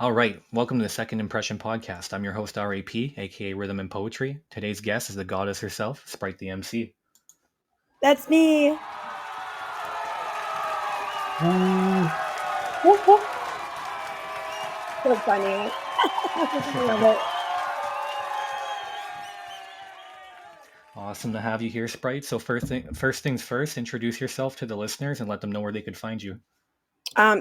All right, welcome to the Second Impression podcast. I'm your host, R.A.P., aka Rhythm and Poetry. Today's guest is the goddess herself, Spryte The Emcee. That's me. So funny. I love it. Awesome to have you here, Spryte. So first things first, introduce yourself to the listeners and let them know where they could find you.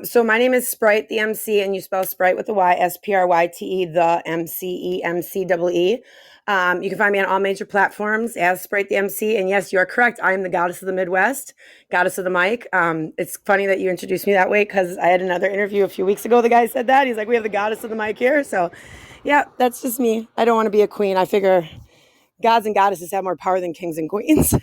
So my name is Spryte the MC, and you spell Sprite with a Y, Spryte, the MCE, MCEE. You can find me on all major platforms as Sprite the MC. And yes, you are correct. I am the goddess of the Midwest, goddess of the mic. It's funny that you introduced me that way because I had another interview a few weeks ago. The guy said that. He's like, we have the goddess of the mic here. So yeah, that's just me. I don't want to be a queen. I figure gods and goddesses have more power than kings and queens.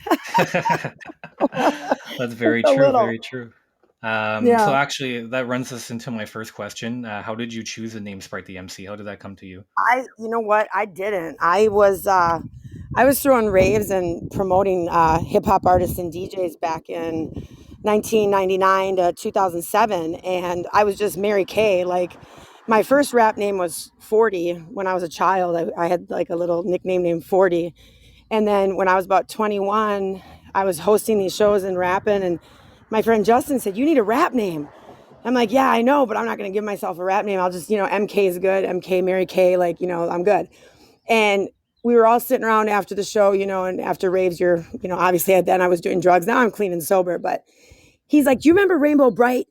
That's very A true, little. very true. So Yeah. actually, that runs us into my first question. How did you choose the name Spryte The Emcee? How did that come to you? You know what? I didn't. I was throwing raves and promoting hip hop artists and DJs back in 1999 to 2007, and I was just Mary Kay. Like my first rap name was 40 when I was a child. I had like a little nickname named 40, and then when I was about 21, I was hosting these shows and rapping, and my friend Justin said, "You need a rap name." I'm like, yeah, I know, but I'm not going to give myself a rap name. I'll just, MK is good. MK, Mary Kay, like, I'm good. And we were all sitting around after the show, and after raves, obviously then I was doing drugs. Now I'm clean and sober. But he's like, do you remember Rainbow Bright?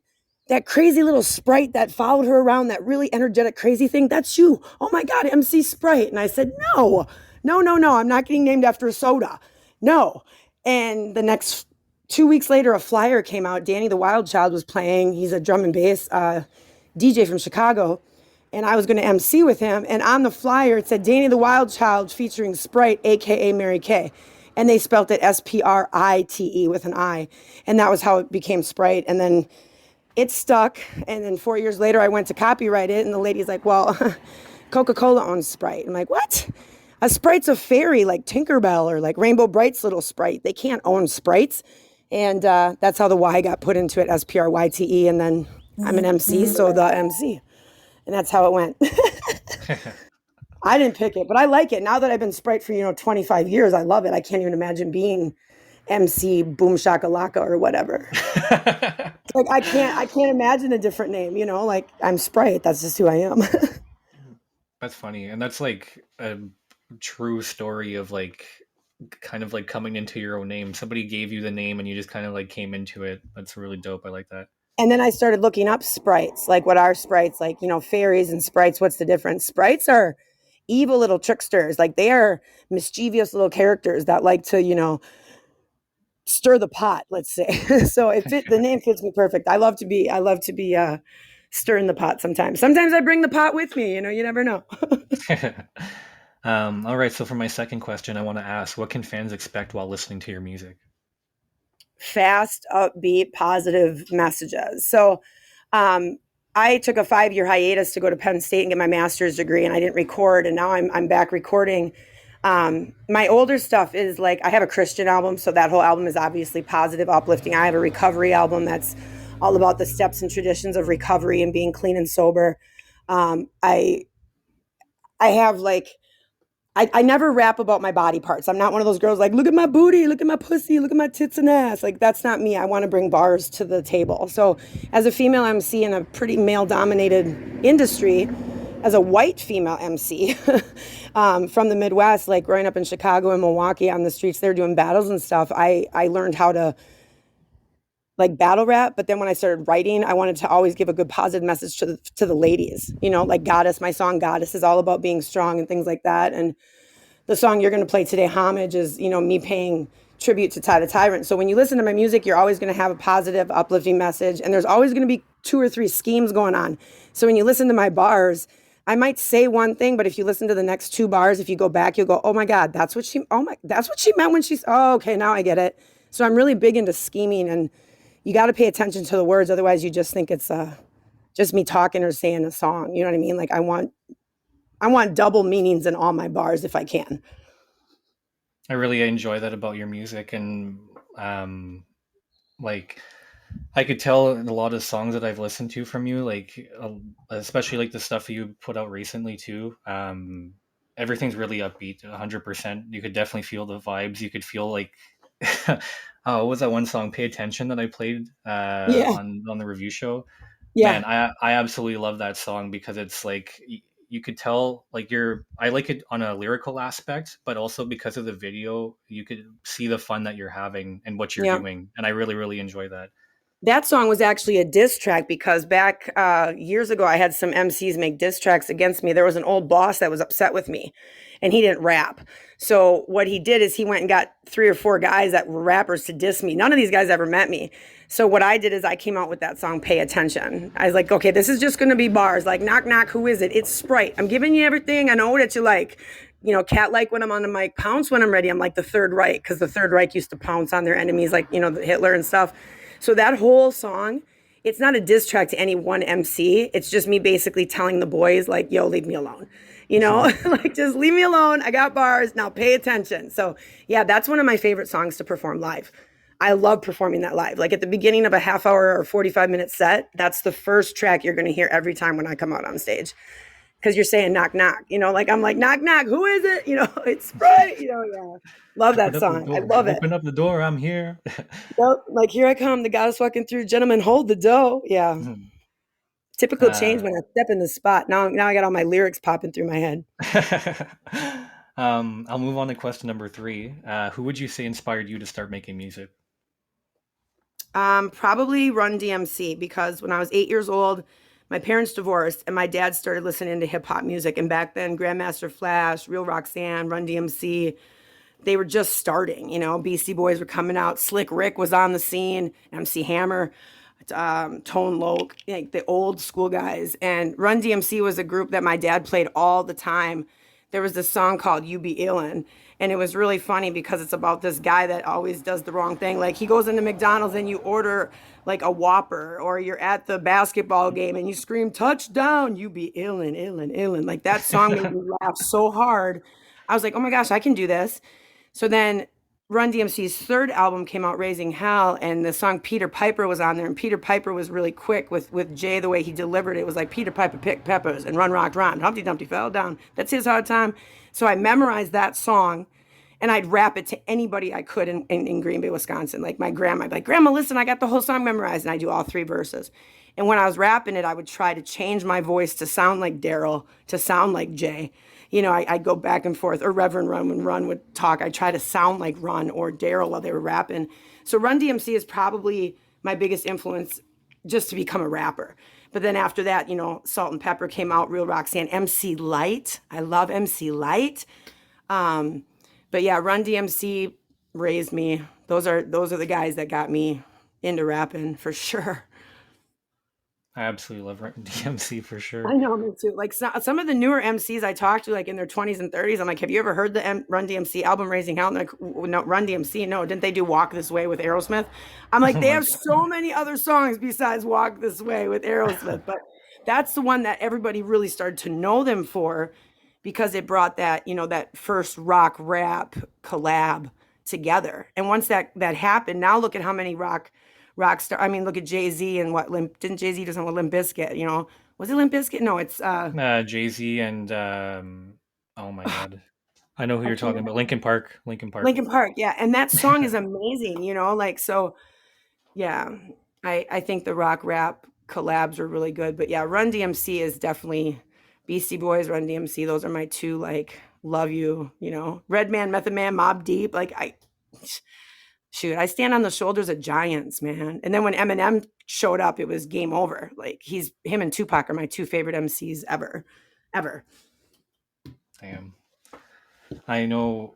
That crazy little sprite that followed her around, that really energetic, crazy thing? That's you. Oh my God, MC Sprite. And I said, no, no, no, no. I'm not getting named after a soda. No. And the next 2 weeks later, a flyer came out. Danny the Wild Child was playing. He's a drum and bass DJ from Chicago. And I was going to MC with him. And on the flyer, it said Danny the Wild Child featuring Sprite, AKA Mary Kay. And they spelt it Sprite with an I. And that was how it became Sprite. And then it stuck. And then 4 years later, I went to copyright it. And the lady's like, well, Coca-Cola owns Sprite. I'm like, what? A Sprite's a fairy like Tinkerbell or like Rainbow Bright's little Sprite. They can't own Sprites. And that's how the Y got put into it, Spryte. And then I'm an MC, so the MC. And that's how it went. I didn't pick it, but I like it. Now that I've been Sprite for, 25 years, I love it. I can't even imagine being MC Boom Shakalaka or whatever. Like I can't imagine a different name, like I'm Sprite. That's just who I am. That's funny. And that's like a true story of like kind of like coming into your own name. Somebody gave you the name and you just kind of like came into it. That's really dope. I like that. And then I started looking up sprites, like what are sprites? Like, fairies and sprites, what's the difference? Sprites are evil little tricksters. Like they are mischievous little characters that like to, stir the pot, let's say. So the name fits me perfect. I love to be stirring the pot sometimes. Sometimes I bring the pot with me, you never know. All right. So for my second question, I want to ask, what can fans expect while listening to your music? Fast, upbeat, positive messages. So I took a 5-year hiatus to go to Penn State and get my master's degree, and I didn't record, and now I'm back recording. My older stuff is like I have a Christian album, so that whole album is obviously positive, uplifting. I have a recovery album that's all about the steps and traditions of recovery and being clean and sober. I have like I never rap about my body parts. I'm not one of those girls like, look at my booty, look at my pussy, look at my tits and ass. Like, that's not me. I want to bring bars to the table. So, as a female MC in a pretty male dominated industry, as a white female MC from the Midwest, like growing up in Chicago and Milwaukee on the streets there doing battles and stuff, I learned how to like battle rap. But then when I started writing, I wanted to always give a good positive message to the ladies, like Goddess. My song Goddess is all about being strong and things like that. And the song you're going to play today, Homage, is, me paying tribute to Tyrant. So when you listen to my music, you're always going to have a positive, uplifting message. And there's always going to be 2 or 3 schemes going on. So when you listen to my bars, I might say one thing, but if you listen to the next 2 bars, if you go back, you'll go, oh my God, that's what she meant when she's, oh, okay, now I get it. So I'm really big into scheming, and you got to pay attention to the words. Otherwise you just think it's just me talking or saying a song. You know what I mean? Like I want double meanings in all my bars if I can. I really enjoy that about your music, and like I could tell in a lot of songs that I've listened to from you, like especially like the stuff you put out recently too. Everything's really upbeat, 100%. You could definitely feel the vibes. You could feel like, oh, what was that one song? "Pay Attention" that I played Yeah, on the review show. yeah, Man, I absolutely love that song because it's like you could tell like you're. I like it on a lyrical aspect, but also because of the video, you could see the fun that you're having and what you're yeah. doing, and I really really enjoy that. That song was actually a diss track because back years ago, I had some MCs make diss tracks against me. There was an old boss that was upset with me, and he didn't rap. So what he did is he went and got 3 or 4 guys that were rappers to diss me. None of these guys ever met me. So what I did is I came out with that song, "Pay Attention." I was like, okay, this is just going to be bars like knock knock. Who is it? It's Sprite. I'm giving you everything. I know that you like. Cat like when I'm on the mic, pounce when I'm ready. I'm like the Third Reich because the Third Reich used to pounce on their enemies, like Hitler and stuff. So that whole song, it's not a diss track to any one MC. It's just me basically telling the boys, like, yo, leave me alone. Like just leave me alone. I got bars. Now pay attention. So yeah, that's one of my favorite songs to perform live. I love performing that live. Like at the beginning of a half hour or 45-minute set, that's the first track you're going to hear every time when I come out on stage. Because you're saying knock knock, like I'm like knock knock, who is it? It's Sprite, yeah. Love that Open up the song. I door. love it. Open up the door. I'm here. Yep, like here I come, the goddess walking through, gentlemen, hold the dough. Yeah. Typical change uh, when I step in the spot. Now I got all my lyrics popping through my head. I'll move on to question number three. Who would you say inspired you to start making music? Probably Run DMC because when I was 8 years old, my parents divorced and my dad started listening to hip hop music. And back then, Grandmaster Flash, Real Roxanne, Run DMC, they were just starting. Beastie Boys were coming out. Slick Rick was on the scene. MC Hammer, Tone Loc, like the old school guys. And Run DMC was a group that my dad played all the time. There was this song called "You Be Illin'," and it was really funny because it's about this guy that always does the wrong thing. Like he goes into McDonald's and you order like a Whopper, or you're at the basketball game and you scream touchdown. You be illin', illin', illin'. Like that song made me laugh so hard. I was like, oh my gosh, I can do this. So then Run DMC's third album came out, Raising Hell, and the song Peter Piper was on there. And Peter Piper was really quick with Jay, the way he delivered it. It was like Peter Piper picked peppers and run, rocked, rhymed. Humpty Dumpty fell down. That's his hard time. So I memorized that song and I'd rap it to anybody I could in Green Bay, Wisconsin. Like my grandma, I'd be like, Grandma, listen, I got the whole song memorized. And I do all 3 verses. And when I was rapping it, I would try to change my voice to sound like Daryl, to sound like Jay. I'd go back and forth, or Reverend Run when Run would talk. I try to sound like Run or Daryl while they were rapping. So Run DMC is probably my biggest influence just to become a rapper. But then after that, Salt and Pepper came out, Real Roxanne, MC Light. I love MC Light. But yeah, Run DMC raised me. Those are the guys that got me into rapping for sure. I absolutely love DMC for I sure. know, me too. Like some of the newer MCs I talked to, like in their 20s and 30s, I'm like, have you ever heard the Run DMC album Raising Hell? And they're like, no, Run DMC. No, didn't they do Walk This Way with Aerosmith? I'm like, Oh they my have so many other songs besides Walk This Way with Aerosmith. But that's the one that everybody really started to know them for because it brought that first rock rap collab together. And once that happened, now look at how many rock star. I mean, look at Jay-Z and what didn't Jay-Z do something with Limp Bizkit? Was it Limp Bizkit? No, it's Jay-Z and oh my god, I know who I you're can't talking about. remember. Linkin Park. Linkin Park. Linkin Park, yeah. And that song is amazing, like so yeah. I think the rock rap collabs are really good. But yeah, Run DMC is definitely Beastie Boys, Run DMC. Those are my two like love you. Redman, Method Man, Mob Deep. Like I shoot, I stand on the shoulders of giants, man. And then when Eminem showed up, it was game over. Like him and Tupac are my two favorite MCs ever. Ever. Damn. I know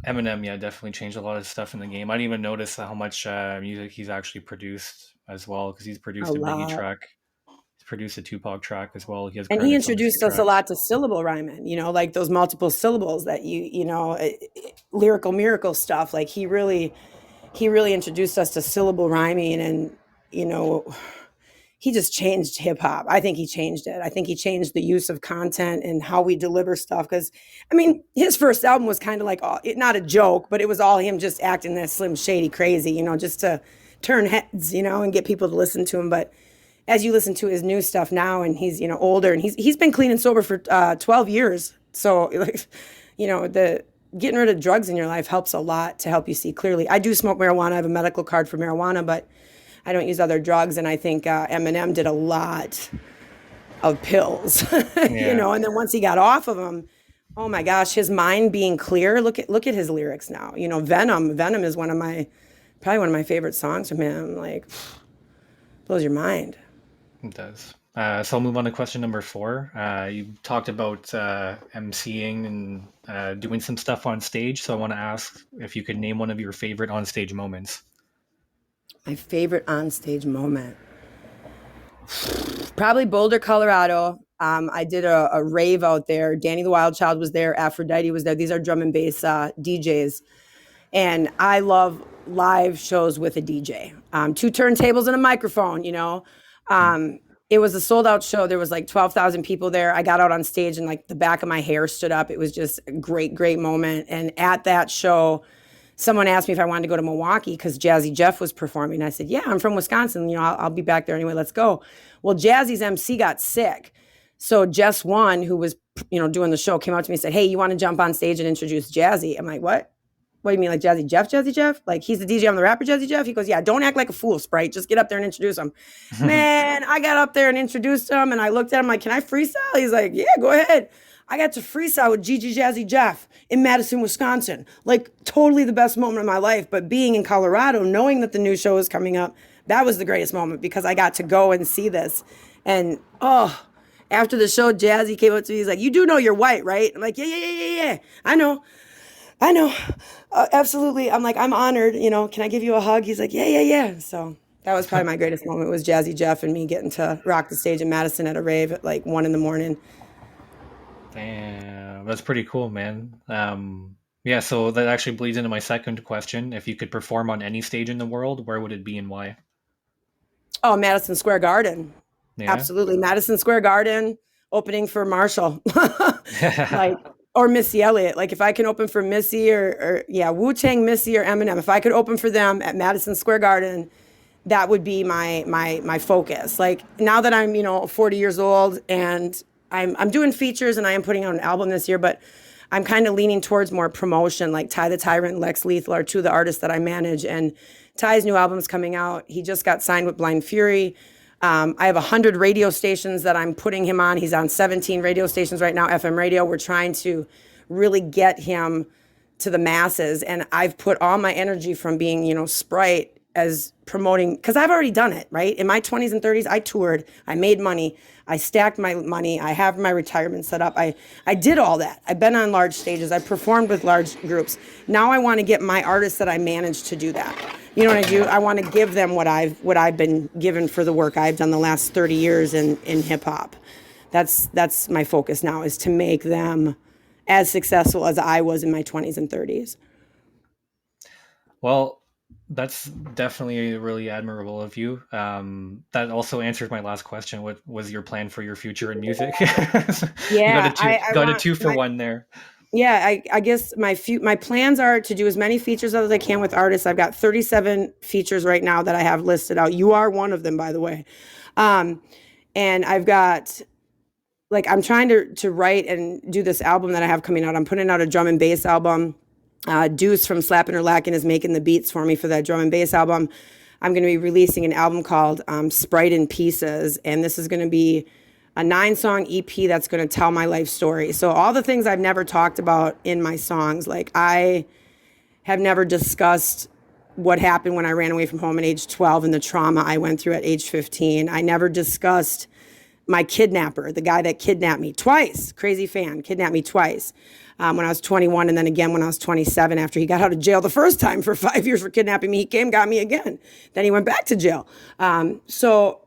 Eminem, yeah, definitely changed a lot of stuff in the game. I didn't even notice how much music he's actually produced as well, because he's A produced a Biggie lot. track. He's produced a Tupac track as well. He has And he credits on a few introduced us a tracks. lot to syllable rhyming, like those multiple syllables that lyrical miracle stuff. Like he really introduced us to syllable rhyming and you know he just changed hip hop. I think he changed it. I think he changed the use of content and how we deliver stuff. Because, I mean, his first album was kind of like not a joke, but it was all him just acting that Slim Shady crazy, just to turn heads, and get people to listen to him. But as you listen to his new stuff now, and he's older, and he's been clean and sober for 12 years. So like, the getting rid of drugs in your life helps a lot to help you see clearly. I do smoke marijuana. I have a medical card for marijuana, but I don't use other drugs. And I think Eminem did a lot of pills, Yeah, and then once he got off of them, oh my gosh, his mind being clear. Look at his lyrics now. Venom is probably one of my favorite songs from him. Like, blows your mind. it does. So I'll move on to question number four. You talked about emceeing and doing some stuff on stage. So I want to ask if you could name one of your favorite on stage moments. My favorite onstage moment, probably Boulder, Colorado. I did a rave out there. Danny the Wild Child was there. Aphrodite was there. These are drum and bass DJs. And I love live shows with a DJ. Two turntables and a microphone. It was a sold out show. There was like 12,000 people there. I got out on stage and like the back of my hair stood up. It was just a great, great moment. And at that show, someone asked me if I wanted to go to Milwaukee because Jazzy Jeff was performing. I said, yeah, I'm from Wisconsin. I'll be back there anyway. Let's go. Well, Jazzy's MC got sick. So Jess One, who was, doing the show, came out to me and said, hey, you want to jump on stage and introduce Jazzy? I'm like, what? What do you mean, like Jazzy Jeff? Jazzy Jeff? Like, he's the DJ, I'm the rapper, Jazzy Jeff? He goes, yeah, don't act like a fool, Sprite. Just get up there and introduce him. Man, I got up there and introduced him, and I looked at him like, can I freestyle? He's like, yeah, go ahead. I got to freestyle with Gigi Jazzy Jeff in Madison, Wisconsin. Like, totally the best moment of my life. But being in Colorado, knowing that the new show was coming up, that was the greatest moment because I got to go and see this. And, after the show, Jazzy came up to me. He's like, you do know you're white, right? I'm like, yeah. I know. Absolutely. I'm like, I'm honored. Can I give you a hug? He's like, yeah. So that was probably my greatest moment was Jazzy Jeff and me getting to rock the stage in Madison at a rave at like 1 a.m. Damn, that's pretty cool, man. Yeah, so that actually bleeds into my second question. If you could perform on any stage in the world, where would it be and why? Oh, Madison Square Garden. Yeah. Absolutely. Madison Square Garden opening for Marshall. Like, or Missy Elliott. Like if I can open for Missy or Wu-Tang, Missy or Eminem, if I could open for them at Madison Square Garden, that would be my focus. Like now that I'm, 40 years old and I'm doing features and I am putting out an album this year, but I'm kind of leaning towards more promotion. Like Ty the Tyrant and Lex Lethal are two of the artists that I manage, and Ty's new album's coming out. He just got signed with Blind Fury. I have 100 radio stations that I'm putting him on. He's on 17 radio stations right now, FM radio. We're trying to really get him to the masses. And I've put all my energy from being, Sprite as promoting, because I've already done it, right? In my 20s and 30s, I toured, I made money, I stacked my money, I have my retirement set up. I did all that. I've been on large stages, I performed with large groups. Now I want to get my artists that I manage to do that. You know what I do? I want to give them what I've been given for the work I've done the last 30 years in hip hop. That's my focus now, is to make them as successful as I was in my 20s and 30s. Well, that's definitely really admirable of you. That also answers my last question. What was your plan for your future in music? You got a Yeah, two, I got a want two for my one there. yeah, I guess my plans are to do as many features as I can with artists. I've got 37 features right now that I have listed out. You are one of them, by the way. Um, and I've got like I'm trying to write and do this album that I have coming out. I'm putting out a drum and bass album. Deuce from Slappin' or Lackin' is making the beats for me for that drum and bass album. I'm going to be releasing an album called Sprite in Pieces, and this is going to be a 9-song EP that's going to tell my life story. So all the things I've never talked about in my songs, like I have never discussed what happened when I ran away from home at age 12 and the trauma I went through at age 15. I never discussed my kidnapper, the guy that kidnapped me twice, crazy fan, kidnapped me twice when I was 21 and then again when I was 27 after he got out of jail the first time for 5 years for kidnapping me. He came, got me again. Then he went back to jail. So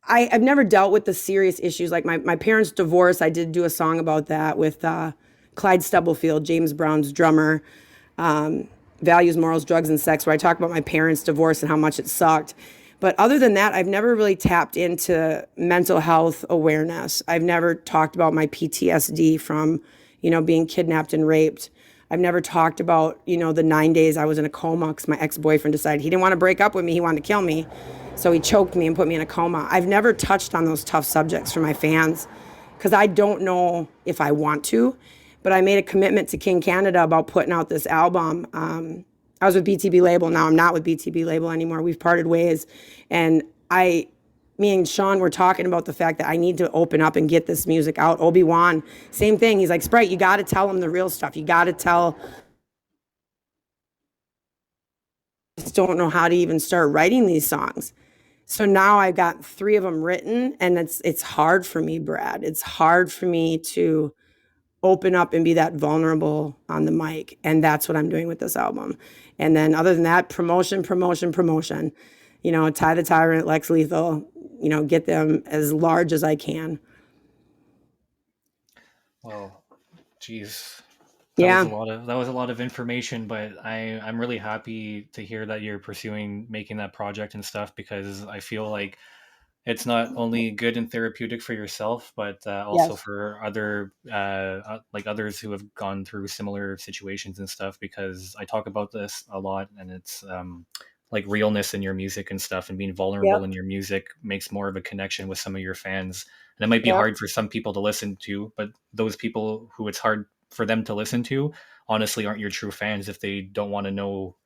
I've never dealt with the serious issues. Like my parents' divorce, I did do a song about that with Clyde Stubblefield, James Brown's drummer, Values, Morals, Drugs, and Sex, where I talk about my parents' divorce and how much it sucked. But other than that, I've never really tapped into mental health awareness. I've never talked about my PTSD from, being kidnapped and raped. I've never talked about, the 9 days I was in a coma because my ex-boyfriend decided he didn't want to break up with me. He wanted to kill me. So he choked me and put me in a coma. I've never touched on those tough subjects for my fans because I don't know if I want to, but I made a commitment to King Canada about putting out this album. I was with BTB Label. Now I'm not with BTB Label anymore. We've parted ways. And me and Sean were talking about the fact that I need to open up and get this music out. Obi-Wan, same thing. He's like, Sprite, you got to tell them the real stuff. You got to tell. I just don't know how to even start writing these songs. So now I've got 3 of them written, and it's hard for me, Brad. It's hard for me to open up and be that vulnerable on the mic, and that's what I'm doing with this album. And then other than that, promotion. Ty the Tyrant, Lex Lethal, get them as large as I can. Well, geez, Yeah. that was a lot of information, but I'm really happy to hear that you're pursuing making that project and stuff, because I feel like it's not only good and therapeutic for yourself, but also Yes. for like others who have gone through similar situations and stuff. Because I talk about this a lot, and it's like realness in your music and stuff, and being vulnerable Yep. in your music makes more of a connection with some of your fans. And it might be Yep. hard for some people to listen to, but those people who it's hard for them to listen to honestly aren't your true fans if they don't want to know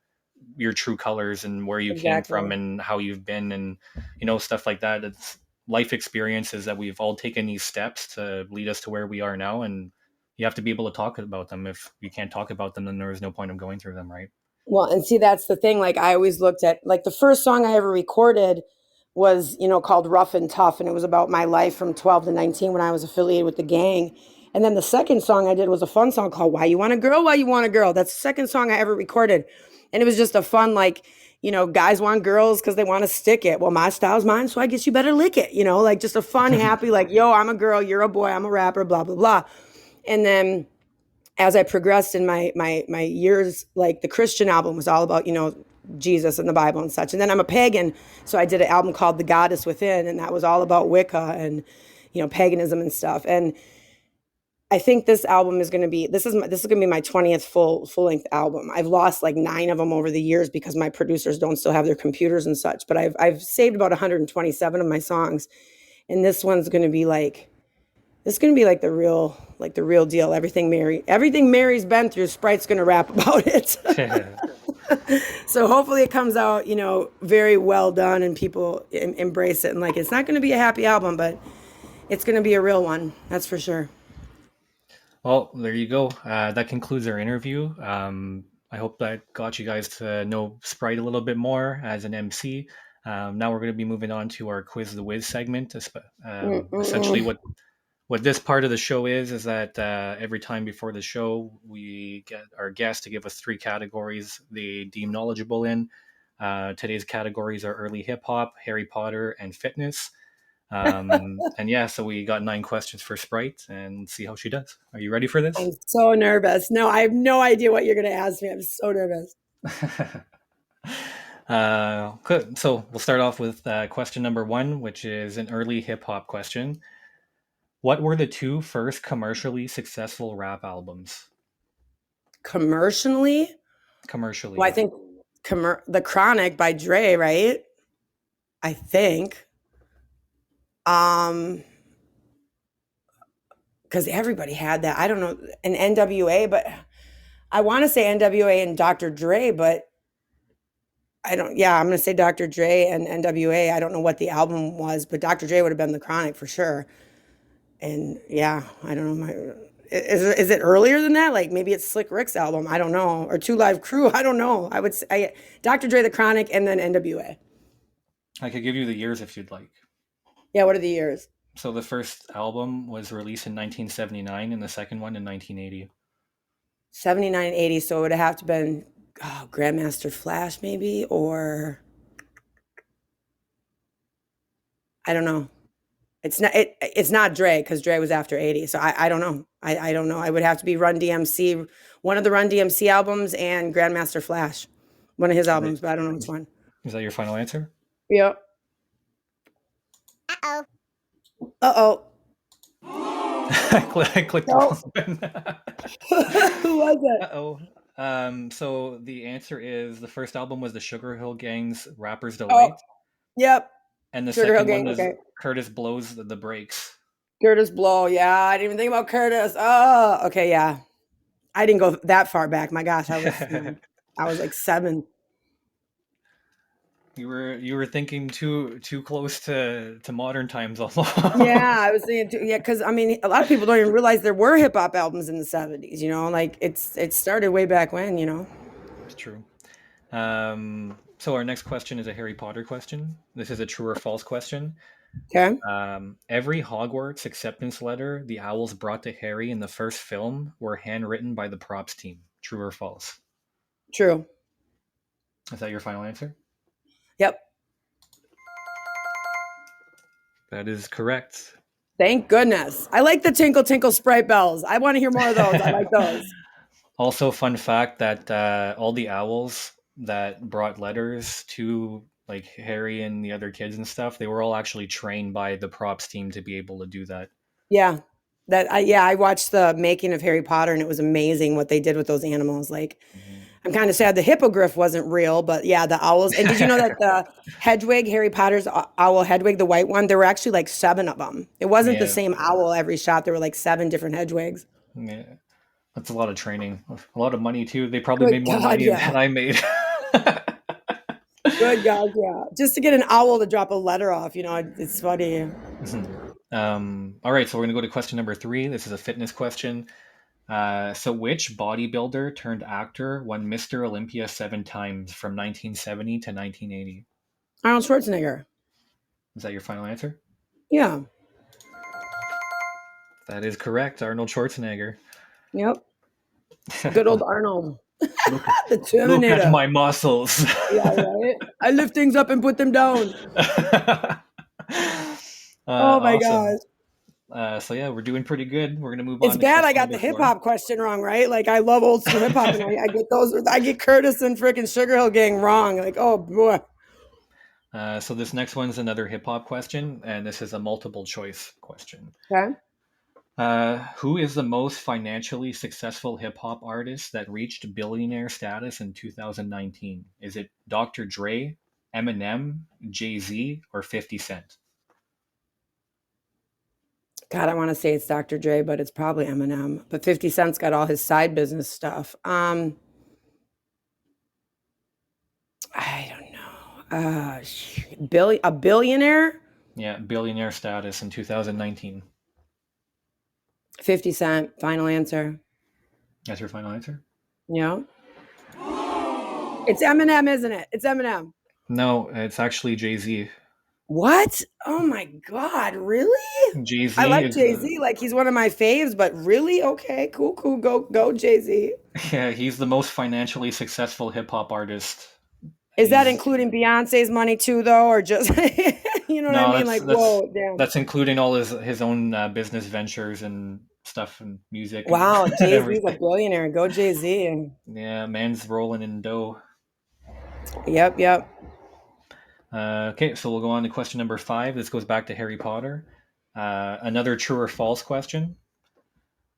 your true colors and where you came from Exactly. and how you've been, and stuff like that. It's life experiences that we've all taken these steps to lead us to where we are now, and you have to be able to talk about them. If you can't talk about them, then there is no point of going through them, right? Well, and see, that's the thing. Like, I always looked at, like, the first song I ever recorded was, called Rough and Tough. And it was about my life from 12 to 19 when I was affiliated with the gang. And then the second song I did was a fun song called Why You Want a Girl, Why You Want a Girl. That's the second song I ever recorded. And it was just a fun, like, guys want girls because they want to stick it. Well, my style's mine, so I guess you better lick it. Like, just a fun, happy, like, yo, I'm a girl, you're a boy, I'm a rapper, blah, blah, blah. And then as I progressed in my years, like, the Christian album was all about, Jesus and the Bible and such. And then I'm a pagan, so I did an album called The Goddess Within, and that was all about Wicca and, paganism and stuff. And I think this album is going to be this is going to be my 20th full length album. I've lost like 9 of them over the years because my producers don't still have their computers and such, but I've saved about 127 of my songs. And this is going to be like the real deal. Everything Mary's been through, Sprite's going to rap about it. So hopefully it comes out, very well done, and people embrace it. And like, it's not going to be a happy album, but it's going to be a real one. That's for sure. Well, there you go. That concludes our interview. I hope that got you guys to know Sprite a little bit more as an MC. Now we're going to be moving on to our Quiz the Whiz segment. Essentially, what this part of the show is that every time before the show, we get our guests to give us 3 categories they deem knowledgeable in. Today's categories are early hip hop, Harry Potter, and fitness. And yeah, so we got 9 questions for Sprite, and see how she does. Are you ready for this? I'm so nervous. No, I have no idea what you're going to ask me. I'm so nervous. Good. So we'll start off with question number 1, which is an early hip hop question. What were the 2 first commercially successful rap albums? Commercially? Commercially, Well, I yeah. think The Chronic by Dre, right? I think. Because everybody had that. I don't know, an NWA, but I want to say NWA and Dr. Dre, but I don't. Yeah, I'm going to say Dr. Dre and NWA. I don't know what the album was, but Dr. Dre would have been The Chronic for sure. And yeah, I don't know. Is it earlier than that? Like, maybe it's Slick Rick's album. I don't know. Or Two Live Crew. I don't know. I would say Dr. Dre, The Chronic, and then NWA. I could give you the years if you'd like. Yeah, what are the years? So the first album was released in 1979, and the second one in 1980. 79, 80. So it would have to been Grandmaster Flash, maybe, or I don't know. It's not Dre because Dre was after 80. So I don't know. I don't know. I would have to be Run DMC, one of the Run DMC albums, and Grandmaster Flash, one of his Is that, albums, but I don't know which one. is that your final answer? Yep. Uh-oh. I clicked the No. wrong one. Who was it? Uh-oh. So the answer is the first album was the Sugar Hill Gang's Rapper's Oh, Delight, yep. and the Sugar Hill second one Gang. was Okay. Curtis Blows the Brakes. Curtis Blow. Yeah, I didn't even think about Curtis. Oh, okay. Yeah, I didn't go that far back. My gosh, I was like 7. You were thinking too close to modern times almost. Yeah, I was thinking too. Yeah, because I mean, a lot of people don't even realize there were hip hop albums in the 70s. Like it started way back when. It's true. So our next question is a Harry Potter question. This is a true or false question. Okay. Every Hogwarts acceptance letter the owls brought to Harry in the first film were handwritten by the props team. True or false? True. Is that your final answer? Yep. That is correct. Thank goodness. I like the tinkle tinkle Sprite bells. I want to hear more of those. I like those. Also, fun fact that all the owls that brought letters to like Harry and the other kids and stuff, they were all actually trained by the props team to be able to do that. Yeah. I watched the making of Harry Potter and it was amazing what they did with those animals. Like Mhm. I'm kind of sad the hippogriff wasn't real, but yeah, the owls. And did you know that the Hedwig, Harry Potter's owl Hedwig, the white one, there were actually like 7 of them. It wasn't the Yeah, same owl every shot. There were like 7 different Hedwigs. yeah, that's a lot of training, a lot of money too. They probably Good made more God, money yeah. than I made. Good God, yeah. Just to get an owl to drop a letter off, it's funny. All right, so we're gonna go to question number 3. This is a fitness question. So which bodybuilder turned actor won Mr. Olympia 7 times from 1970 to 1980? Arnold Schwarzenegger. Is that your final answer? Yeah. That is correct, Arnold Schwarzenegger. Yep. Good old Arnold. look, The look at Terminator. my muscles. Yeah, right. I lift things up and put them down. Oh my Awesome. gosh. So yeah, we're doing pretty good. We're gonna move It's on to bad I question got the number hip 4. hop question wrong, right? Like I love old school hip hop and I get those I get Curtis and freaking Sugar Hill Gang wrong. Like, oh boy. So this next one's another hip hop question, and this is a multiple choice question. Okay. Who is the most financially successful hip hop artist that reached billionaire status in 2019? Is it Dr. Dre, Eminem, Jay Z, or 50 Cent? God, I want to say it's Dr. Dre, but it's probably Eminem. But 50 Cent's got all his side business stuff. I don't know. A billionaire? Yeah, billionaire status in 2019. 50 Cent. Final answer. That's your final answer? Yeah. It's Eminem, isn't it? It's Eminem. No, it's actually Jay Z. What? Oh my God, really? Jay I Z like is, Jay-Z, like he's one of my faves, but really? Okay, cool, cool. Go Jay-Z. yeah, he's the most financially successful hip hop artist. Is that He's including Beyonce's money too, though, or just you know what I no, mean? that's Like, that's whoa, damn. that's including all his own business ventures and stuff and music and, Wow, and Jay-Z's a everything. billionaire. Go Jay-Z. Yeah, man's rolling in dough. Yep, yep. Okay, so we'll go on to question number 5. This goes back to Harry Potter. Another true or false question.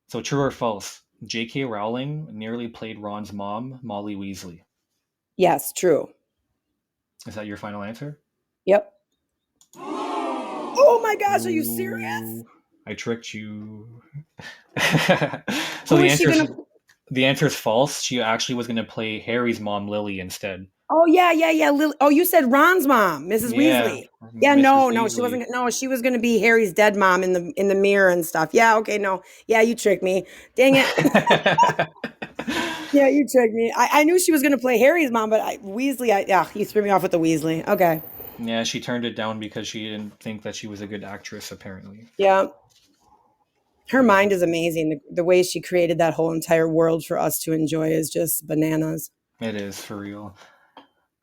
So, true or false? J.K. Rowling nearly played Ron's mom, Molly Weasley. Yes, true. Is that your final answer? Yep. Oh my gosh, are you serious? Ooh, I tricked you. So Who is she gonna? the answer is false. She actually was going to play Harry's mom, Lily, instead. Oh yeah, yeah, yeah. Oh, you said Ron's mom, Mrs. Yeah, Weasley. Yeah, Mrs. no, she Weasley. wasn't. No, she was gonna be Harry's dead mom in the mirror and stuff. Yeah, okay, no, yeah, you tricked me. Dang it. Yeah, you tricked me. I knew she was gonna play Harry's mom, but Weasley. Yeah, you threw me off with the Weasley. Okay. Yeah, she turned it down because she didn't think that she was a good actress, apparently. Yeah, her Yeah, mind is amazing. The way she created that whole entire world for us to enjoy is just bananas. it is for real.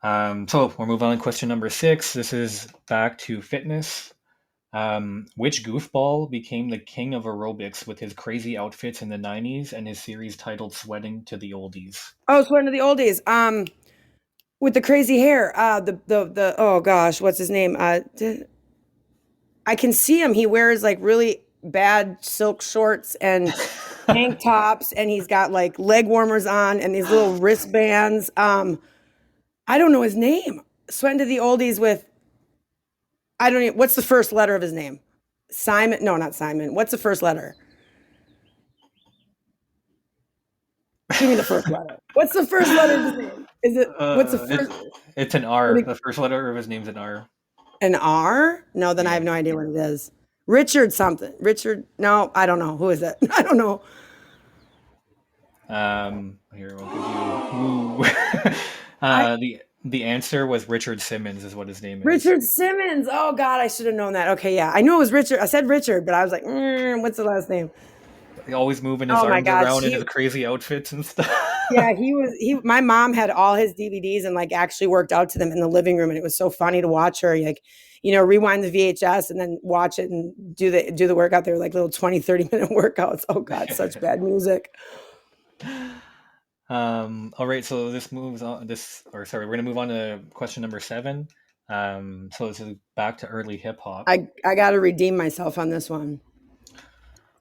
So we're moving on to question number 6. This is back to fitness. Which goofball became the king of aerobics with his crazy outfits in the 90s and his series titled Sweating to the Oldies? Oh, it's one of the oldies. With the crazy hair. The oh gosh, what's his name? I can see him. He wears like really bad silk shorts and tank tops, and he's got like leg warmers on and these little wristbands. I don't know his name. Sweating to the oldies with I don't even, what's the first letter of his name? Simon? No, not Simon. What's the first letter? Give me the first letter. What's the first letter of his name? Is it what's the first? It's an R. The first letter of his name's an R. An R? No, then I Yeah. have no idea what it is. Richard something. Richard? No, I don't know. Who is it? I don't know. Here we'll give you. The answer was Richard Simmons, is what his name is. Richard Simmons. Oh God, I should have known that. Okay, yeah, I knew it was Richard. I said Richard, but I was like, what's the last name? Always moving his arms around in his crazy outfits and stuff. Yeah, my mom had all his DVDs and like actually worked out to them in the living room, and it was so funny to watch her like, rewind the VHS and then watch it and do the workout. They were like little 20, 30-minute workouts. Oh God, such bad music. All right, so this moves on. We're gonna move on to question number 7. So this is back to early hip hop. I got to redeem myself on this one.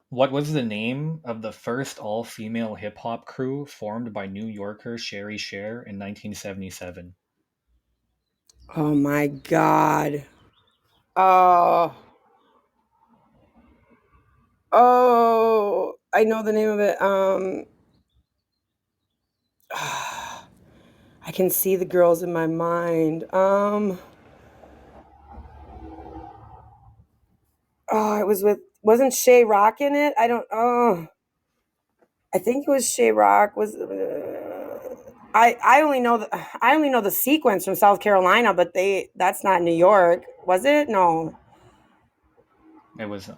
What was the name of the first all-female hip-hop crew formed by New Yorker Sherry Cher in 1977? Oh my God. Oh, I know the name of it. I can see the girls in my mind. Wasn't Shay Rock in it? I think it was Shay Rock. I only know the sequence from South Carolina, but that's not New York, was it? No, it was.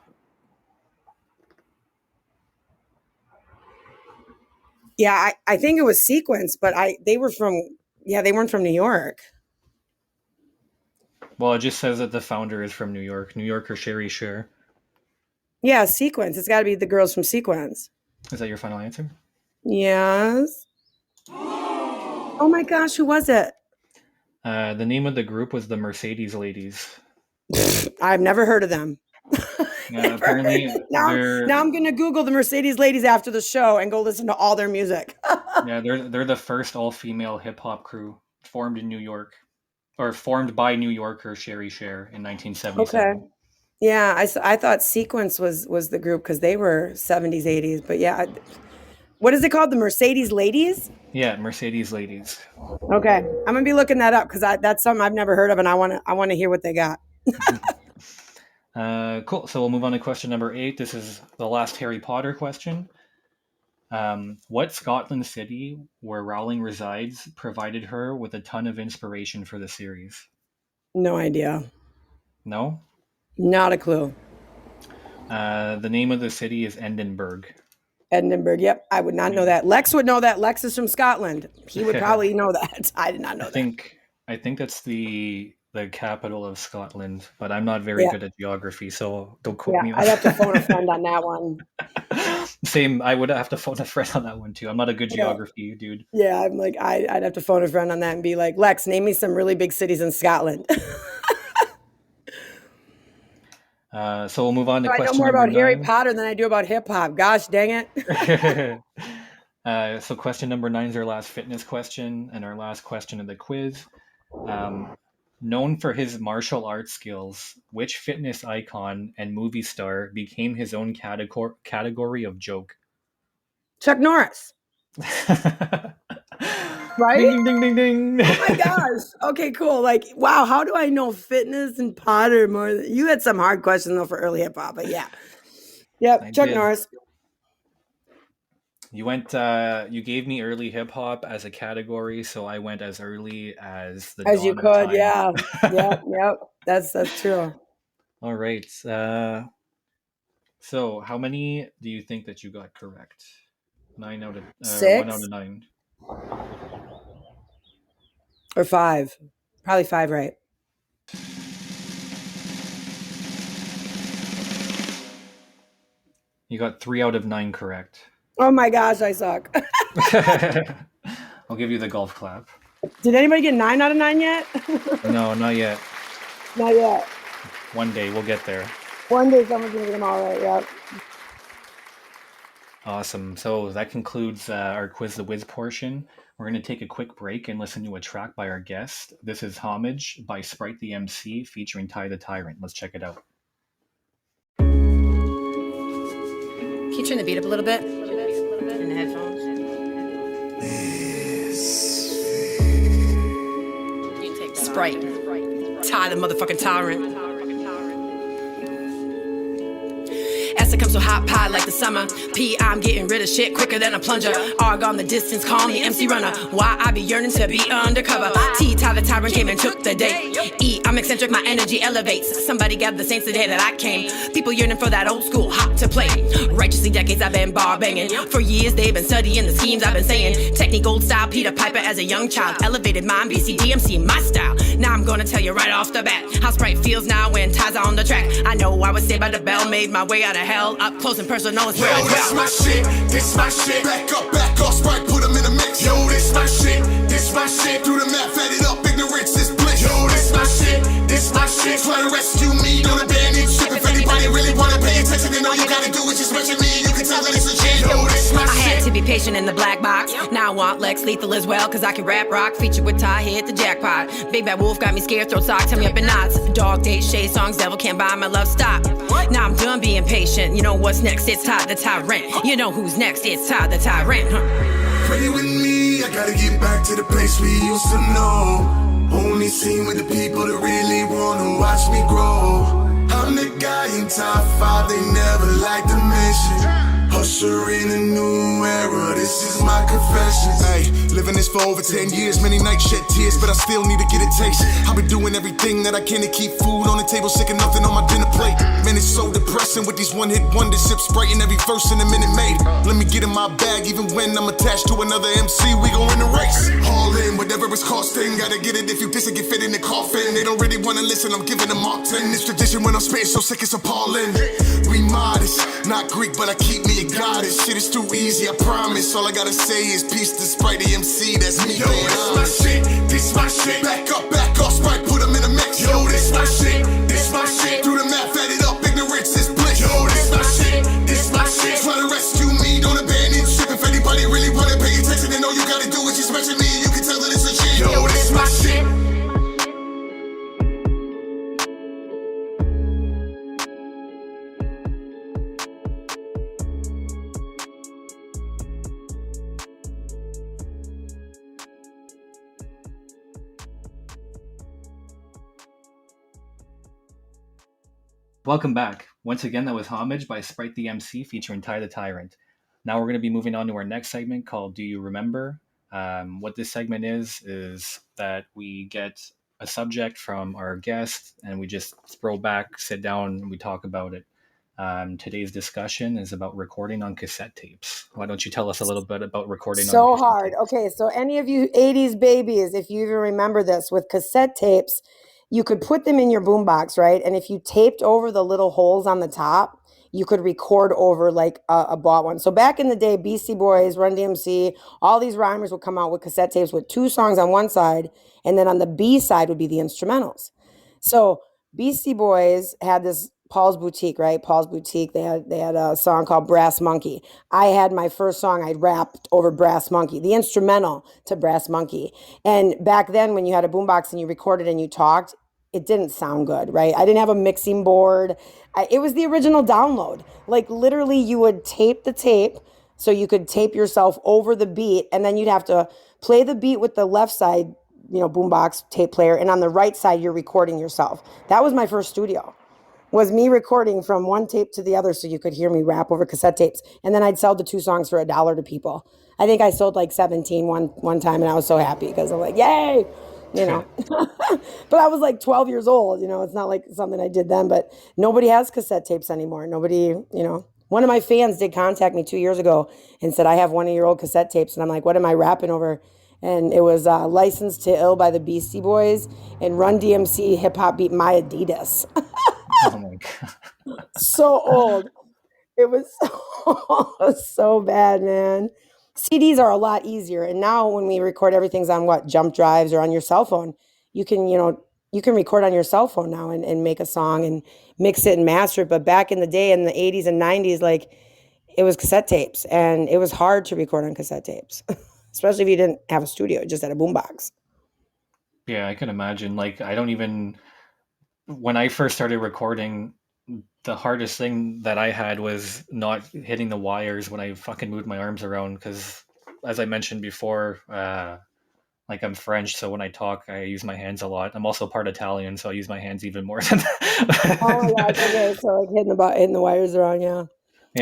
Yeah, I think it was sequence, but they weren't from New York. Well, it just says that the founder is from New York. New Yorker Sherry Cher. Yeah, sequence. It's got to be the girls from Sequence. Is that your final answer? Yes. Oh my gosh, who was it? The name of the group was the Mercedes Ladies. I've never heard of them. Apparently, now I'm gonna Google the Mercedes Ladies after the show and go listen to all their music. Yeah, they're the first all-female hip-hop crew formed in New York, or formed by New Yorker Sherry Cher in 1977. Okay. Yeah, I thought Sequence was the group because they were 70s, 80s. But yeah, what is it called? The Mercedes Ladies? Yeah, Mercedes Ladies. Okay, I'm gonna be looking that up because that's something I've never heard of, and I want to hear what they got. Cool. So we'll move on to question number 8. This is the last Harry Potter question. What Scotland city where Rowling resides provided her with a ton of inspiration for the series? No idea. No? Not a clue. The name of the city is Edinburgh. Edinburgh. Yep, I would not know that. Lex would know that. Lex is from Scotland. He would probably know that. I did not know that. I think that's the capital of Scotland, but I'm not very good at geography, so don't quote me on I'd have to phone a friend on that one. Same, I would have to phone a friend on that one too. I'm not a good geography dude. Yeah, I'm like, I'd have to phone a friend on that and be like, Lex, name me some really big cities in Scotland. So we'll move on to question I know more number about 9. Harry Potter than I do about hip hop. Gosh dang it. So question number 9 is our last fitness question and our last question of the quiz. Known for his martial arts skills, which fitness icon and movie star became his own category of joke? Chuck Norris. Right? Ding, ding, ding, ding, ding. Oh my gosh. Okay, cool. Like, wow, how do I know fitness and Potter more? You had some hard questions though for early hip hop, but yeah. Yep, Chuck Norris. You went. You gave me early hip hop as a category, so I went as early as the as dawn you of could. time. Yeah, yep. That's true. All right. So, how many do you think that you got correct? 9 out of 6? 1 out of 9. Or 5? Probably 5, right? You got 3 out of 9 correct. Oh my gosh, I suck. I'll give you the golf clap. Did anybody get 9 out of 9 yet? No, not yet. Not yet. One day we'll get there. One day someone's gonna get them all right. Yep. Awesome. So that concludes our Quiz the Whiz portion. We're going to take a quick break and listen to a track by our guest. This is Homage by Spryte The Emcee featuring Ty the Tyrant. Let's check it out. Can you turn the beat up a little bit in the headphones? You take Sprite. Ty the motherfucking Tyrant. Acid comes so hot pie like the summer. P, I'm getting rid of shit quicker than a plunger. R gone the distance, call me MC Runner. Why I be yearning to be undercover. T, Ty the Tyrant came and took the day. E, I'm eccentric, my energy elevates. Somebody gather the saints the day that I came. People yearning for that old school hop to play. Righteously decades I've been bar banging. For years they've been studying the schemes I've been saying. Technique old style, Peter Piper as a young child. Elevated mind, BCDMC, my style. Now I'm gonna tell you right off the bat how Sprite feels now when Ty's on the track. I know I was saved by the bell, made my way out of hell. Up close and personal is where I dwell. This my shit, this my shit. Back up, Sprite, put them in the mix. Yo, this my shit, this my shit. Through the map, fed it up, ignorance is bliss. Yo, this my shit, this my shit. Try to rescue me, don't abandon ship. If anybody really wanna pay attention, then all you gotta do is just mention me. You can tell that it's legit. Yo, this my shit. I had to be patient in the black box. Now I want Lex Lethal as well, cause I can rap rock. Feature with Ty, hit the jackpot. Big Bad Wolf got me scared, throat sock, tell me up in knots. Dog date, shade songs, devil can't buy my love, stop. Now I'm done being patient. You know what's next? It's Ty the Tyrant. You know who's next? It's Ty the Tyrant. Pray with me, I gotta get back to the place we used to know. Only seen with the people that really wanna watch me grow. I'm the guy in top 5 they never like to mention. Usher in a new era, this is my confession. Hey, living this for over 10 years, many nights shed tears, but I still need to get a taste. I've been doing everything that I can to keep food on the table, sick of nothing on my dinner plate. Man, it's so depressing with these one-hit wonders, sip Sprite in every verse in a minute made. Let me get in my bag, even when I'm attached to another MC, we gon' win the race. All in, whatever it's costing, gotta get it if you diss it, get fit in the coffin. They don't really wanna listen, I'm giving them Mark 10. This tradition when I'm spitting so sick it's appalling. We modest, not Greek, but I keep me a goddess. Shit is too easy, I promise. All I gotta say is peace to Spryte The Emcee, that's me. Yo, this my shit, this my shit. Back up, Sprite, put them in the mix. Yo, this my shit, this my shit. Through the map, fed it up, ignorance is bliss. Yo, this my shit, this my shit. Try to rescue me, don't abandon ship. If anybody really wanna pay attention, then all you gotta do is just mention me. You can tell that it's legit. Yo, this my shit. Welcome back. Once again, that was Homage by Spryte The Emcee featuring Ty the Tyrant. Now we're going to be moving on to our next segment called Do You Remember? What this segment is that we get a subject from our guest and we just throw back, sit down, and we talk about it. Today's discussion is about recording on cassette tapes. Why don't you tell us a little bit about recording on cassette tapes? So hard. Okay, so any of you 80s babies, if you even remember this, with cassette tapes, you could put them in your boombox, right? And if you taped over the little holes on the top, you could record over like a bought one. So back in the day, Beastie Boys, Run DMC, all these rhymers would come out with cassette tapes with 2 songs on one side, and then on the B side would be the instrumentals. So Beastie Boys had this Paul's Boutique, right? Paul's Boutique. They had a song called Brass Monkey. I had my first song. I rapped over Brass Monkey, the instrumental to Brass Monkey. And back then, when you had a boombox and you recorded and you talked, it didn't sound good, right? I didn't have a mixing board. It was the original download. Like literally, you would tape the tape, so you could tape yourself over the beat, and then you'd have to play the beat with the left side, boombox tape player, and on the right side, you're recording yourself. That was my first studio. Was me recording from one tape to the other so you could hear me rap over cassette tapes. And then I'd sell the 2 songs for $1 to people. I think I sold like 17 one time, and I was so happy because I'm like, yay, But I was like 12 years old, it's not like something I did then, but nobody has cassette tapes anymore. Nobody, One of my fans did contact me 2 years ago and said, I have one of your old cassette tapes. And I'm like, what am I rapping over? And it was Licensed to Ill by the Beastie Boys and Run DMC Hip Hop Beat My Adidas. Oh my God. So old. It was so bad, man. CDs are a lot easier. And now when we record, everything's on jump drives or on your cell phone. You can you can record on your cell phone now and make a song and mix it and master it. But back in the day, in the 80s and 90s, like, it was cassette tapes, and it was hard to record on cassette tapes, especially if you didn't have a studio, just had a boombox. Yeah, I can imagine. Like, I don't even, when I first started recording, the hardest thing that I had was not hitting the wires when I fucking moved my arms around. Because, as I mentioned before, like I'm French, so when I talk, I use my hands a lot. I'm also part Italian, so I use my hands even more than Oh my gosh, that. okay, so like hitting the wires around, yeah.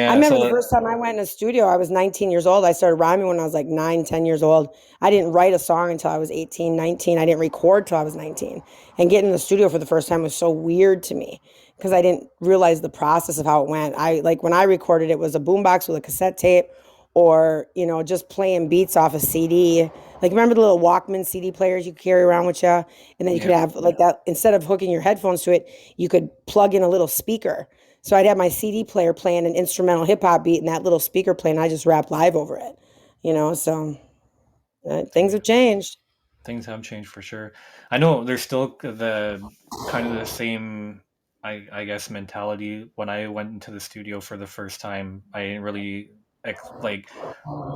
I Yeah, remember the so first time I went in a studio, I was 19 years old. I started rhyming when I was like 9, 10 years old. I didn't write a song until I was 18, 19. I didn't record till I was 19. And getting in the studio for the first time was so weird to me because I didn't realize the process of how it went. I like when I recorded, it was a boombox with a cassette tape or, just playing beats off a CD. Like, remember the little Walkman CD players you could carry around with you? And then you could yeah, have like that, instead of hooking your headphones to it, you could plug in a little speaker. So I'd have my CD player playing an instrumental hip hop beat and that little speaker playing. I just rap live over it. So things have changed. things have changed for sure. I know there's still the kind of the same, I guess, mentality. When I went into the studio for the first time, I didn't really like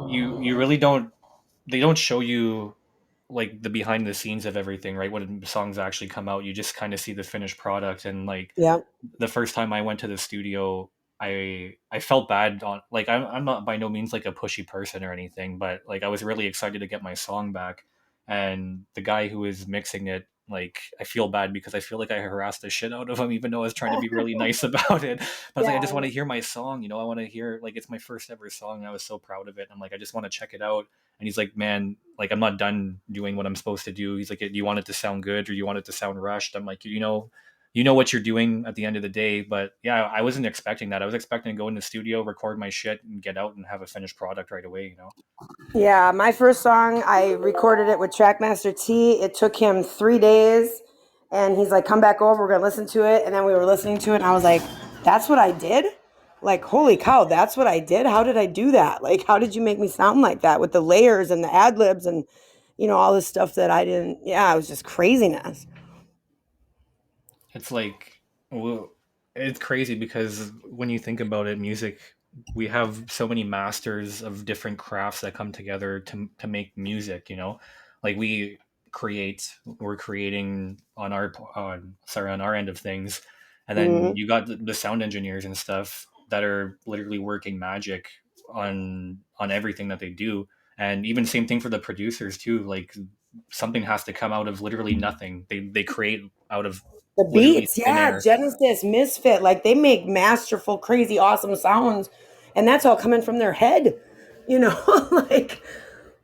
you really don't, they don't show you like the behind the scenes of everything, right? When songs actually come out, you just kind of see the finished product. And like Yeah. the first time I went to the studio, I felt bad on, like, I'm not by no means like a pushy person or anything, but like I was really excited to get my song back. And the guy who was mixing it, like, I feel bad because I feel like I harassed the shit out of him, even though I was trying to be really nice about it. But I was like, I just want Yeah. to hear my song, I want to hear, like, it's my first ever song, and I was so proud of it. I'm like, I just want to check it out. And he's like, man, like, I'm not done doing what I'm supposed to do. He's like, do you want it to sound good or you want it to sound rushed? I'm like, you know what you're doing at the end of the day. But yeah, I wasn't expecting that. I was expecting to go in the studio, record my shit, and get out and have a finished product right away. Yeah, my first song, I recorded it with Trackmaster T. It took him 3 days, and he's like, "Come back over, we're gonna listen to it." And then we were listening to it, and I was like, "That's what I did? Like, holy cow, that's what I did? How did I do that? Like, how did you make me sound like that with the layers and the ad libs and all this stuff that I didn't?" Yeah, it was just craziness. It's like, well, it's crazy because when you think about it, music, we have so many masters of different crafts that come together to make music. Like, we're creating on on our end of things. And then Hmm. you got the sound engineers and stuff that are literally working magic on everything that they do. And even same thing for the producers too. Like, something has to come out of literally nothing. They create out of The literally beats, thin yeah, air. Genesis, Misfit, like they make masterful, crazy, awesome sounds, and that's all coming from their head, like.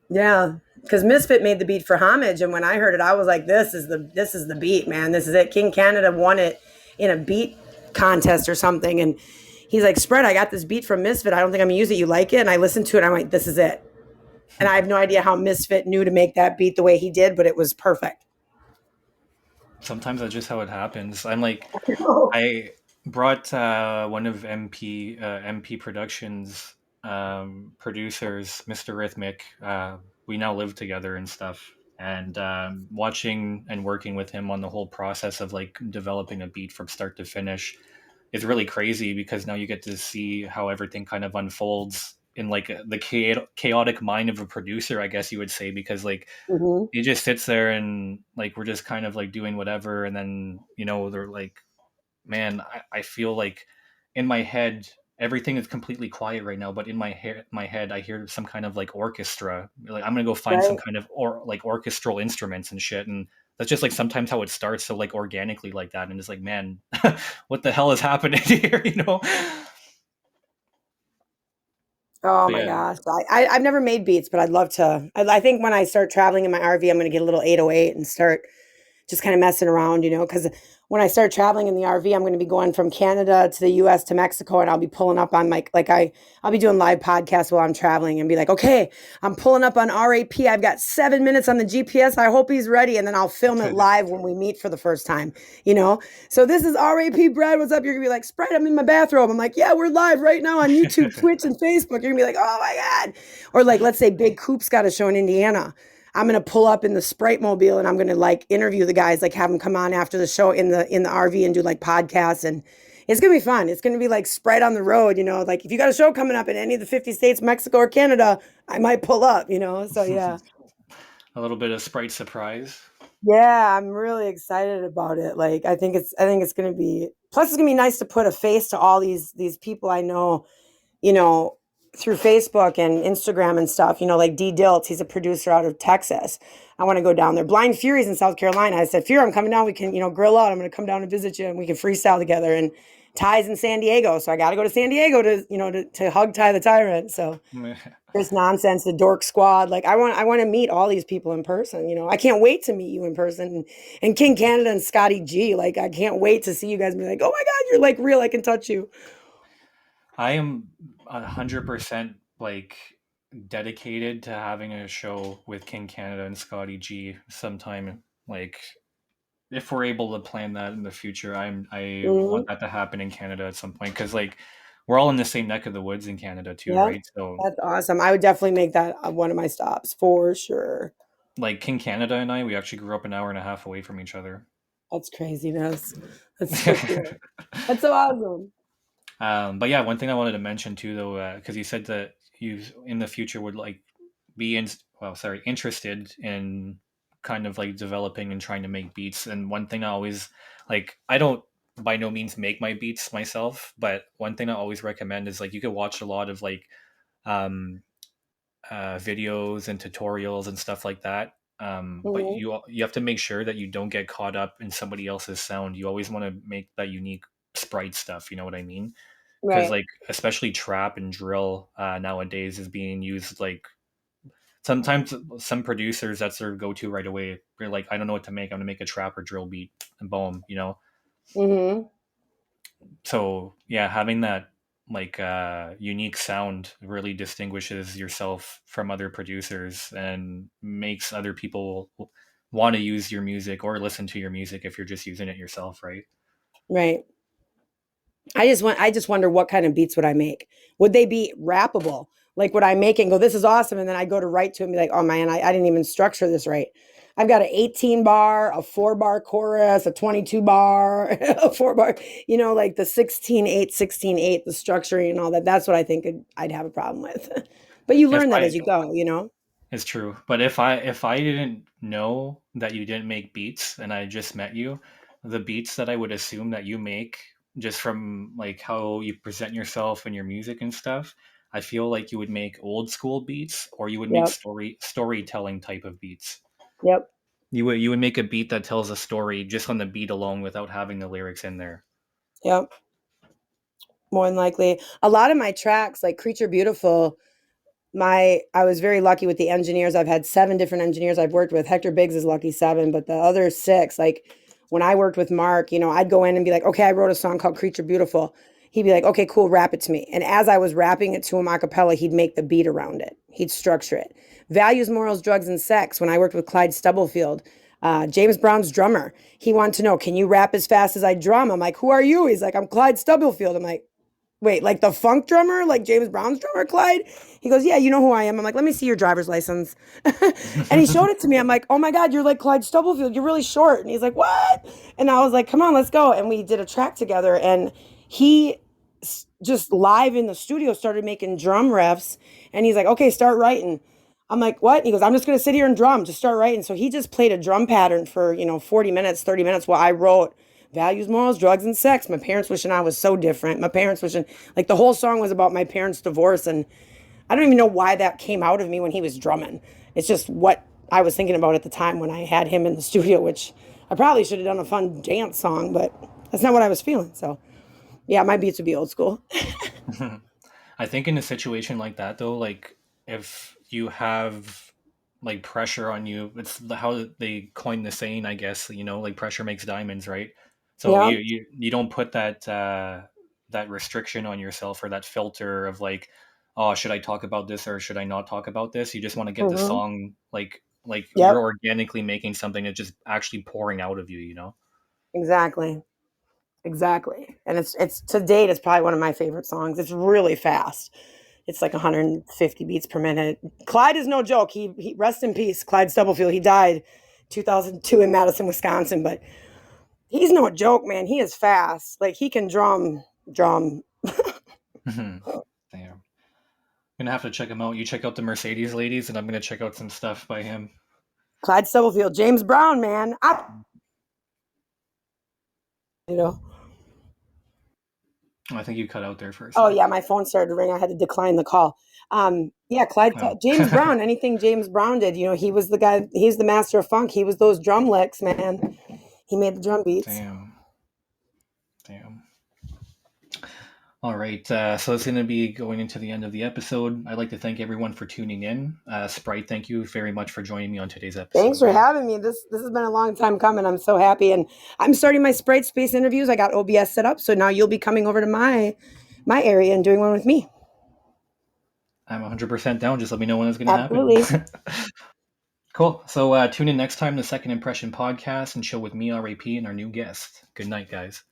Yeah, because Misfit made the beat for Homage, and when I heard it, I was like, "This is the beat, man. This is it." King Canada won it in a beat contest or something, and he's like, "Spread, I got this beat from Misfit. I don't think I'm gonna use it. You like it?" And I listened to it. And I'm like, "This is it." And I have no idea how Misfit knew to make that beat the way he did, but it was perfect. Sometimes that's just how it happens. I brought one of MP Productions producers, Mr. Rhythmic. We now live together and stuff. And watching and working with him on the whole process of like developing a beat from start to finish is really crazy because now you get to see how everything kind of unfolds in like the chaotic mind of a producer, I guess you would say, because like Hmm. he just sits there and like we're just kind of like doing whatever. And then they're like, man, I feel like in my head everything is completely quiet right now, but in my head I hear some kind of like orchestra. Like, I'm gonna go find some Right? kind of like orchestral instruments and shit. And that's just like sometimes how it starts, so like organically like that. And it's like, man, what the hell is happening here? Oh But my yeah. gosh. I've never made beats, but I'd love to. I think when I start traveling in my RV, I'm going to get a little 808 and start just kind of messing around, because when I start traveling in the RV, I'm going to be going from Canada to the US to Mexico, and I'll be pulling up on I'll be doing live podcasts while I'm traveling and be like, okay, I'm pulling up on R.A.P. I've got 7 minutes on the GPS. I hope he's ready. And then I'll film it live when we meet for the first time, you know? So this is R.A.P. Brad. What's up? You're going to be like, Sprite, I'm in my bathrobe. I'm like, yeah, we're live right now on YouTube, Twitch, and Facebook. You're going to be like, oh my God. Or like, let's say Big Coop's got a show in Indiana. I'm gonna pull up in the Sprite mobile and I'm gonna like interview the guys, like have them come on after the show in the RV and do like podcasts, and it's gonna be fun. It's gonna be like Sprite on the road, you know. Like if you got a show coming up in any of the 50 states, Mexico or Canada, I might pull up, you know. So yeah. A little bit of Sprite surprise. Yeah, I'm really excited about it. Like I think it's gonna be, plus it's gonna be nice to put a face to all these people I know, you know, through Facebook and Instagram and stuff, you know, like D Dilts, he's a producer out of Texas. I want to go down there. Blind Fury's in South Carolina. I said, Fury, I'm coming down. We can, you know, grill out. I'm going to come down and visit you and we can freestyle together. And Ty's in San Diego. So I got to go to San Diego to, you know, to hug Ty the Tyrant. So there's nonsense, the Dork Squad. Like I want to meet all these people in person. You know, I can't wait to meet you in person. And King Canada and Scotty G. Like I can't wait to see you guys and be like, oh my God, you're like real. I can touch you. I am 100% like dedicated to having a show with King Canada and Scotty G sometime. Like if we're able to plan that in the future, I Mhm. want that to happen in Canada at some point because like we're all in the same neck of the woods in Canada too, Yeah, right? So that's awesome. I would definitely make that one of my stops for sure. like King Canada and I, we actually grew up an hour and a half away from each other. That's craziness. That's so cool. That's so awesome. But yeah, one thing I wanted to mention too, though, because you said that you in the future would like be interested in kind of like developing and trying to make beats. And one thing I always like, I don't by no means make my beats myself, but one thing I always recommend is like you could watch a lot of like um, videos and tutorials and stuff like that. But Hmm. you have to make sure that you don't get caught up in somebody else's sound. You always want to make that unique sprite stuff. You know what I mean? Because Right. like especially trap and drill nowadays is being used like sometimes some producers that's their go-to right away. They're like, I don't know what to make. I'm gonna make a trap or drill beat and boom, you know. Hmm. So yeah, having that like unique sound really distinguishes yourself from other producers and makes other people want to use your music or listen to your music if you're just using it yourself, right? Right. I just wonder what kind of beats would I make? Would they be rappable? Like would I make it and go, this is awesome? And then I go to write to him and be like, oh man, I didn't even structure this right. I've got an 18 bar, a 4 bar chorus, a 22 bar, a 4 bar, you know, like the 16/8, 16/8, the structuring and all that. That's what I think I'd have a problem with. But you If learn that I as you go, you know? It's true. But if I didn't know that you didn't make beats and I just met you, the beats that I would assume that you make just from like how you present yourself and your music and stuff, I feel like you would make old school beats or you would make Yep. storytelling type of beats. Yep. You would make a beat that tells a story just on the beat alone without having the lyrics in there. Yep. More than likely. A lot of my tracks, like Creature Beautiful, my I was very lucky with the engineers. I've had 7 different engineers I've worked with. Hector Biggs is lucky 7, but the other 6, like when I worked with Mark, you know, I'd go in and be like, okay, I wrote a song called Creature Beautiful. He'd be like, okay, cool, rap it to me. And as I was rapping it to him a cappella, he'd make the beat around it. He'd structure it. Values, morals, drugs, and sex. When I worked with Clyde Stubblefield, James Brown's drummer, he wanted to know, can you rap as fast as I drum? I'm like, who are you? He's like, I'm Clyde Stubblefield. I'm like, wait, like the funk drummer, like James Brown's drummer, Clyde? He goes, yeah, you know who I am. I'm like, let me see your driver's license. And he showed it to me. I'm like, oh my God, you're like Clyde Stubblefield. You're really short. And he's like, what? And I was like, come on, let's go. And we did a track together. And he just live in the studio started making drum riffs. And he's like, okay, start writing. I'm like, what? And he goes, I'm just going to sit here and drum, just start writing. So he just played a drum pattern for, you know, 40 minutes, 30 minutes while I wrote values, morals, drugs, and sex. My parents wishing I was so different. My parents wishing, like, the whole song was about my parents' divorce. And I don't even know why that came out of me when he was drumming. It's just what I was thinking about at the time when I had him in the studio, which I probably should have done a fun dance song, but that's not what I was feeling. So, yeah, my beats would be old school. I think in a situation like that though, like if you have like pressure on you, it's how they coined the saying, I guess, you know, like pressure makes diamonds, right? So Yeah. you don't put that that restriction on yourself or that filter of like, oh, should I talk about this or should I not talk about this? You just want to get the Hmm. song like you're Yep. organically making something that's just actually pouring out of you, you know? Exactly. Exactly. And it's to date, it's probably one of my favorite songs. It's really fast. It's like 150 beats per minute. Clyde is no joke. He rest in peace, Clyde Stubblefield. He died 2002 in Madison, Wisconsin, but he's no joke, man. He is fast. Like he can drum. Damn. I'm gonna have to check him out. You check out the Mercedes ladies, and I'm gonna check out some stuff by him. Clyde Stubblefield, James Brown, man. You know. I think you cut out there for a Oh second. yeah, my phone started to ring. I had to decline the call. Yeah, Clyde, James Brown. Anything James Brown did, you know, he was the guy. He's the master of funk. He was those drum licks, man. He made the drum beats. Damn. All right, so it's going to be going into the end of the episode. I'd like to thank everyone for tuning in. Sprite, thank you very much for joining me on today's episode. Thanks for having me. This has been a long time coming. I'm so happy, and I'm starting my Sprite Space interviews. I got OBS set up, so now you'll be coming over to my area and doing one with me. I'm 100% down. Just let me know when it's going to happen. Absolutely. Cool. So tune in next time, the Second Impression podcast, and chill with me, R.A.P, and our new guest. Good night, guys.